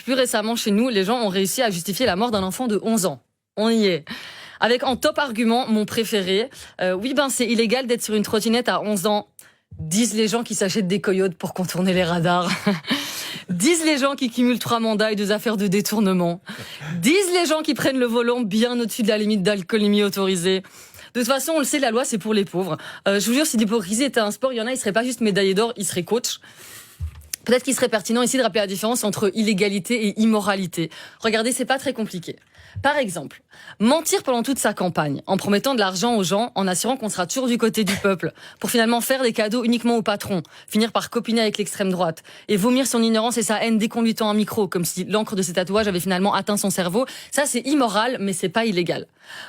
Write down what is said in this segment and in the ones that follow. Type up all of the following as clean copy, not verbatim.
plus récemment chez nous, les gens ont réussi à justifier la mort d'un enfant de 11 ans. On y est. Avec en top argument, mon préféré, c'est illégal d'être sur une trottinette à 11 ans. Disent les gens qui s'achètent des coyotes pour contourner les radars. Disent les gens qui cumulent 3 mandats et 2 affaires de détournement. Disent les gens qui prennent le volant bien au-dessus de la limite d'alcoolémie autorisée. De toute façon, on le sait, la loi, c'est pour les pauvres. Je vous jure, si l'hypocrisie était un sport, il y en a, ils seraient pas juste médaillés d'or, ils seraient coachs. Peut-être qu'il serait pertinent ici de rappeler la différence entre illégalité et immoralité. Regardez, c'est pas très compliqué. Par exemple, mentir pendant toute sa campagne, en promettant de l'argent aux gens, en assurant qu'on sera toujours du côté du peuple, pour finalement faire des cadeaux uniquement au patron, finir par copiner avec l'extrême droite, et vomir son ignorance et sa haine dès qu'on lui tend un micro, comme si l'encre de ses tatouages avait finalement atteint son cerveau, ça c'est immoral, mais c'est pas illégal.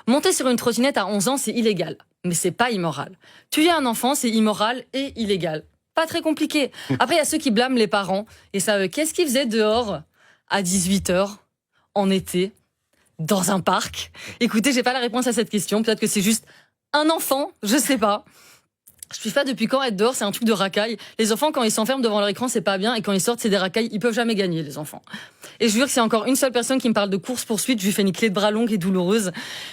Monter sur une trottinette à 11 ans, c'est illégal, mais c'est pas immoral. Tuer un enfant, c'est immoral et illégal. Pas très compliqué. Après, il y a ceux qui blâment les parents, et ça, qu'est-ce qu'ils faisaient dehors à 18h, en été, dans un parc? Écoutez, j'ai pas la réponse à cette question. Peut-être que c'est juste un enfant, je sais pas. Je sais pas depuis quand être dehors, c'est un truc de racaille. Les enfants, quand ils s'enferment devant leur écran, c'est pas bien. Et quand ils sortent, c'est des racailles. Ils peuvent jamais gagner, les enfants. Et je jure que c'est encore une seule personne qui me parle de course-poursuite. Je lui fais une clé de bras longue et douloureuse.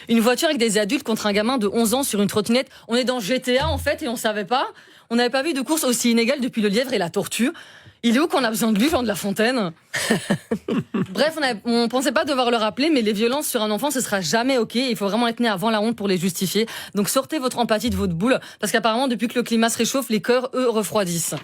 Une voiture avec des adultes contre un gamin de 11 ans sur une trottinette. On est dans GTA, en fait, et on savait pas. On n'avait pas vu de course aussi inégale depuis le lièvre et la tortue. Il est où qu'on a besoin de lui, Jean de La Fontaine? Bref, on pensait pas devoir le rappeler, mais les violences sur un enfant, ce sera jamais ok. Il faut vraiment être né avant la honte pour les justifier. Donc sortez votre empathie de votre boule, parce qu'apparemment, depuis que le climat se réchauffe, les cœurs, eux, refroidissent.